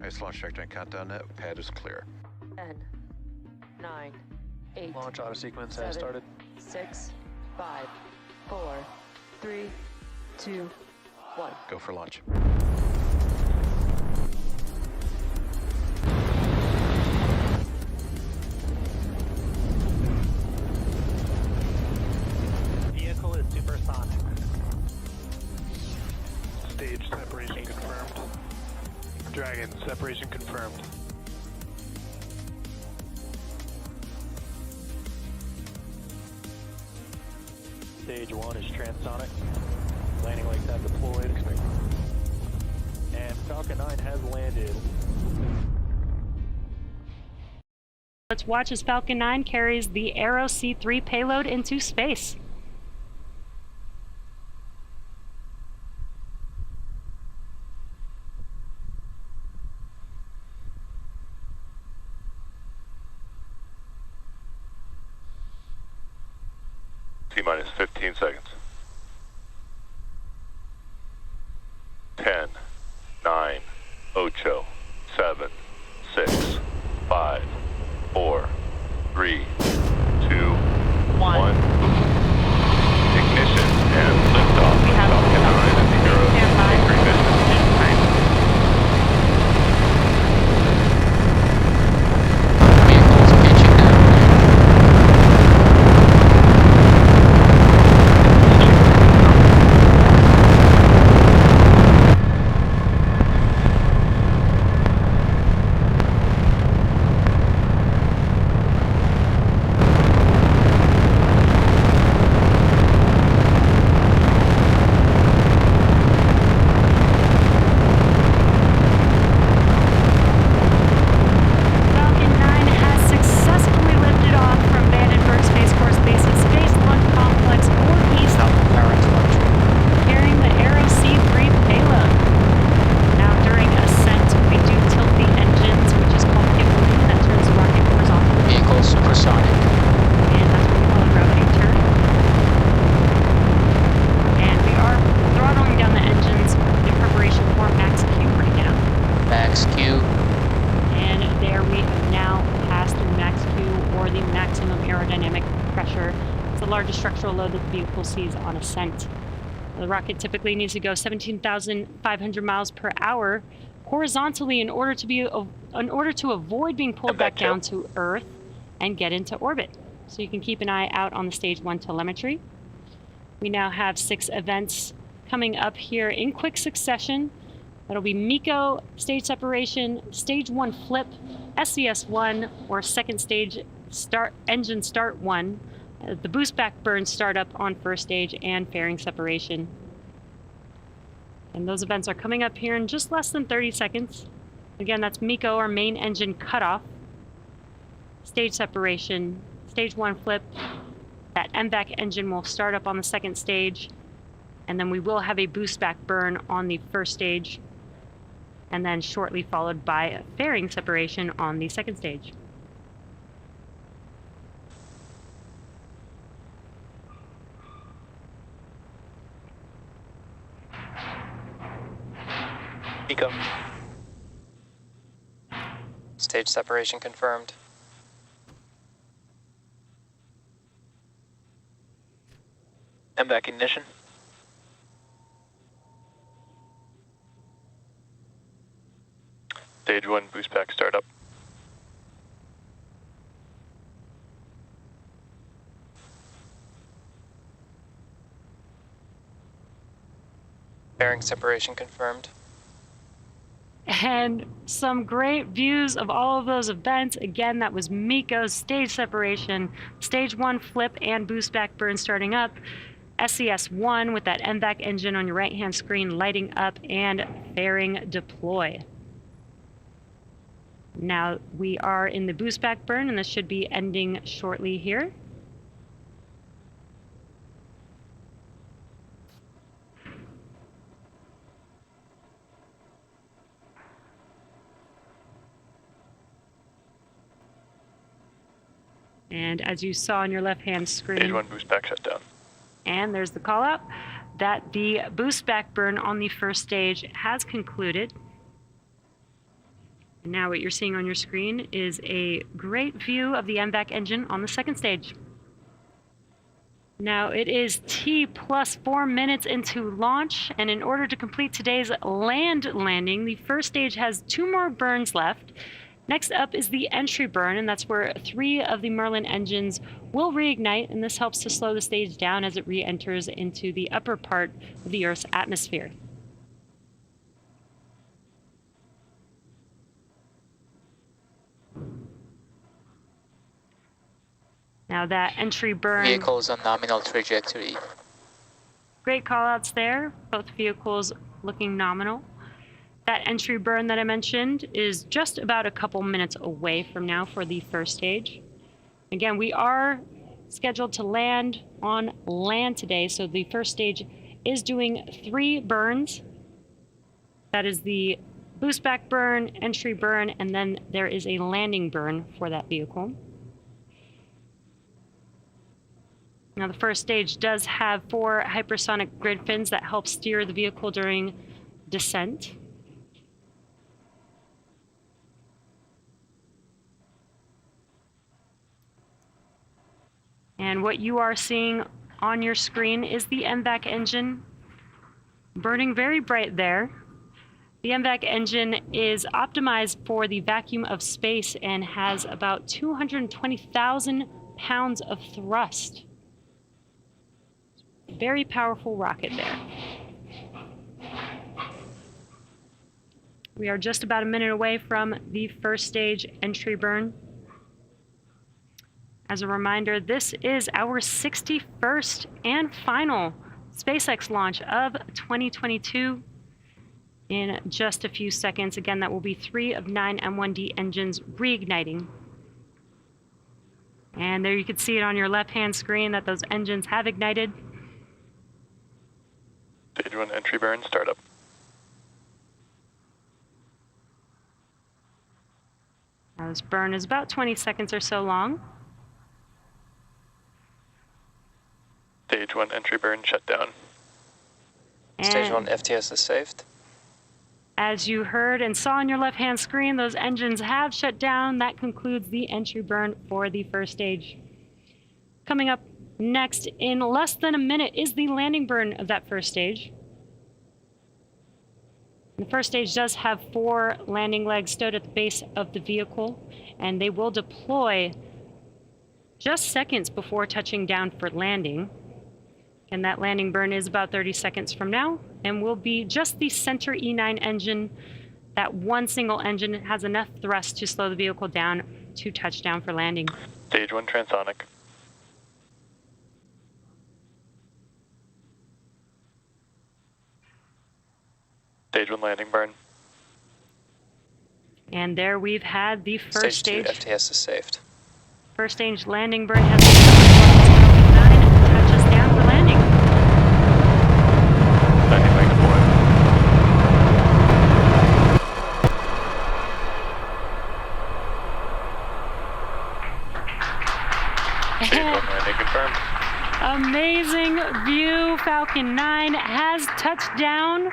Nice launch trajectory and countdown net. Pad is clear. 10, 9, 8. Launch auto sequence 7, has started. 6, 5, 4, 3, 2, 1. Go for launch. Vehicle is supersonic. Stage separation confirmed. Dragon, separation confirmed. Stage 1 is transonic. Landing legs have deployed. And Falcon 9 has landed. Let's watch as Falcon 9 carries the EROS C-3 payload into space. T-minus 15 seconds. 10, 9, 8, 7, 6, 5, 4, 3, 2, 1. Ignition and liftoff. We have Falcon 9 and the EROS C-3 mission. Vehicles pitching down. Falcon 9 has successfully lifted off from Vandenberg Space Force Base's Space Launch Complex 4 East, carrying the EROS C-3 payload. Now during ascent, we do tilt the engines, which is called kipling, that turns the rocket horizontally. Vehicle supersonic. And that's what we call a gravity turn. And we are throttling down the engines in preparation for max Q right now. Max Q. And there we have now passed through max Q, or the maximum aerodynamic pressure. It's the largest structural load that the vehicle sees on ascent. The rocket typically needs to go 17,500 miles per hour horizontally in order to avoid being pulled back down to Earth and get into orbit. So you can keep an eye out on the stage 1 telemetry. We now have 6 events coming up here in quick succession. That'll be MECO, stage separation, stage 1 flip, SES 1, or second stage start engine start 1, the boost back burn startup on first stage, and fairing separation. And those events are coming up here in just less than 30 seconds. Again, that's MECO, or main engine cutoff, stage separation, stage 1 flip. That MVAC engine will start up on the second stage, and then we will have a boost back burn on the first stage, and then shortly followed by a fairing separation on the second stage. MECO. Stage separation confirmed. MVAC ignition. Stage 1 boost pack startup. Bearing separation confirmed. And some great views of all of those events. Again, that was MECO's stage separation, stage 1 flip and boost back burn starting up, SES 1 with that MVAC engine on your right-hand screen lighting up, and fairing deploy. Now we are in the boost back burn, and this should be ending shortly here. And as you saw on your left-hand screen, Stage 1 boost back shutdown. and there's the call out that the boost back burn on the first stage has concluded. Now what you're seeing on your screen is a great view of the MVAC engine on the second stage. Now it is T plus 4 minutes into launch, and in order to complete today's land landing, the first stage has 2 more burns left. Next up is the entry burn, and that's where 3 of the Merlin engines will reignite, and this helps to slow the stage down as it re-enters into the upper part of the Earth's atmosphere. Now that entry burn... Vehicles on nominal trajectory. Great callouts there, both vehicles looking nominal. That entry burn that I mentioned is just about a couple minutes away from now for the first stage. Again, we are scheduled to land on land today, so the first stage is doing 3 burns. That is the boost back burn, entry burn, and then there is a landing burn for that vehicle. Now the first stage does have 4 hypersonic grid fins that help steer the vehicle during descent. And what you are seeing on your screen is the MVAC engine burning very bright there. The MVAC engine is optimized for the vacuum of space and has about 220,000 pounds of thrust. Very powerful rocket there. We are just about a minute away from the first stage entry burn. As a reminder, this is our 61st and final SpaceX launch of 2022. In just a few seconds, again, that will be 3 of 9 M1D engines reigniting. And there you can see it on your left-hand screen that those engines have ignited. Stage 1 entry burn, startup. Now this burn is about 20 seconds or so long. Stage 1 entry burn, shutdown. Stage 1 FTS is saved. As you heard and saw on your left-hand screen, those engines have shut down. That concludes the entry burn for the first stage. Coming up next, in less than a minute, is the landing burn of that first stage. The first stage does have 4 landing legs stowed at the base of the vehicle, and they will deploy just seconds before touching down for landing. And that landing burn is about 30 seconds from now, and will be just the center E9 engine. That one single engine has enough thrust to slow the vehicle down to touchdown for landing. Stage 1 transonic. Stage 1 landing burn. And there we've had the first Stage 2 FTS is saved. First stage landing burn has been 9 touches down for landing. Landing leg deployed. Stage 1 landing confirmed. Amazing view. Falcon 9 has touched down.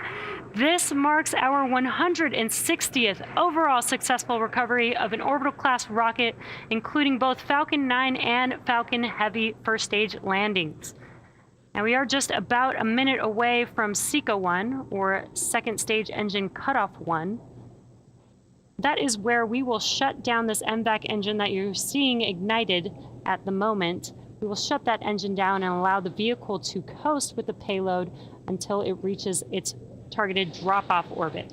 This marks our 160th overall successful recovery of an orbital class rocket, including both Falcon 9 and Falcon Heavy first stage landings. Now we are just about a minute away from SECA 1, or second stage engine cutoff 1. That is where we will shut down this MVAC engine that you're seeing ignited at the moment. We will shut that engine down and allow the vehicle to coast with the payload until it reaches its targeted drop-off orbit.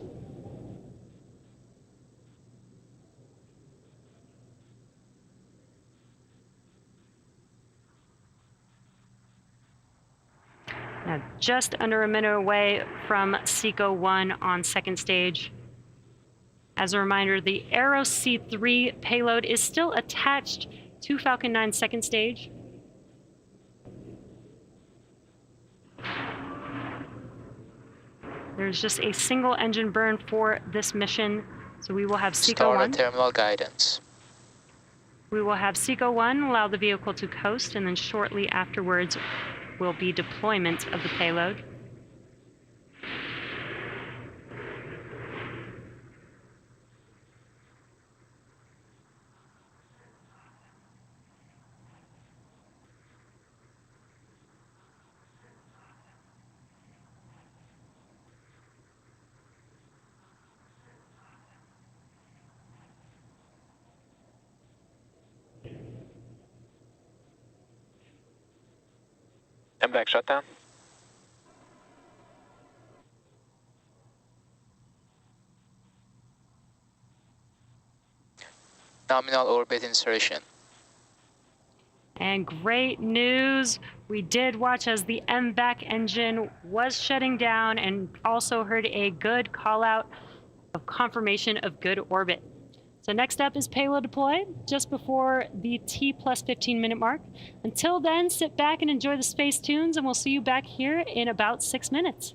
Now, just under a minute away from SECA 1 on second stage. As a reminder, the EROS C-3 payload is still attached to Falcon 9 second stage. There's just a single engine burn for this mission, so we will have SECA 1. Start on terminal guidance. We will have SECA 1 allow the vehicle to coast, and then shortly afterwards will be deployment of the payload. Vandenberg shutdown. Nominal orbit insertion. And great news, we did watch as the MVAC engine was shutting down and also heard a good call out of confirmation of good orbit. So next up is payload deploy, just before the T+15 minute mark. Until then, sit back and enjoy the space tunes, and we'll see you back here in about 6 minutes.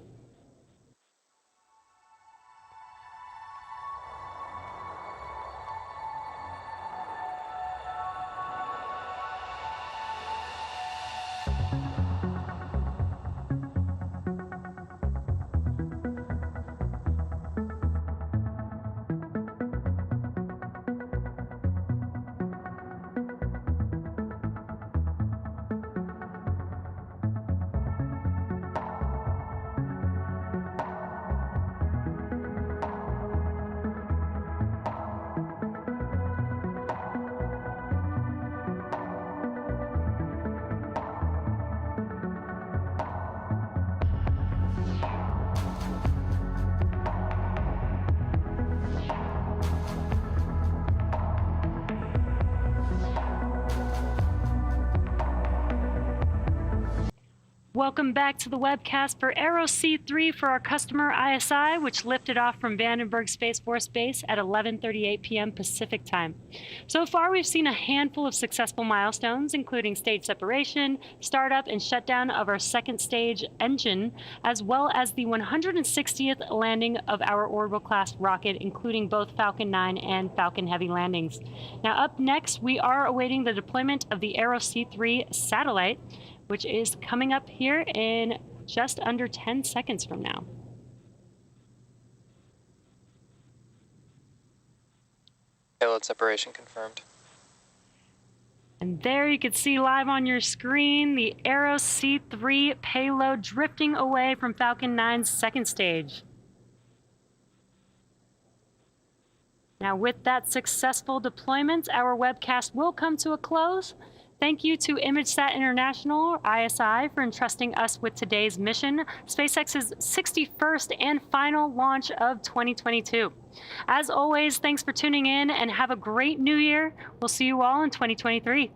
Welcome back to the webcast for EROS C-3 for our customer ISI, which lifted off from Vandenberg Space Force Base at 11:38 p.m. Pacific time. So far, we've seen a handful of successful milestones, including stage separation, startup, and shutdown of our second stage engine, as well as the 160th landing of our orbital class rocket, including both Falcon 9 and Falcon Heavy landings. Now, up next, we are awaiting the deployment of the EROS C-3 satellite, which is coming up here in just under 10 seconds from now. Payload separation confirmed. And there you can see live on your screen the EROS C-3 payload drifting away from Falcon 9's second stage. Now, with that successful deployment, our webcast will come to a close. Thank you to ImageSat International, ISI, for entrusting us with today's mission, SpaceX's 61st and final launch of 2022. As always, thanks for tuning in and have a great new year. We'll see you all in 2023.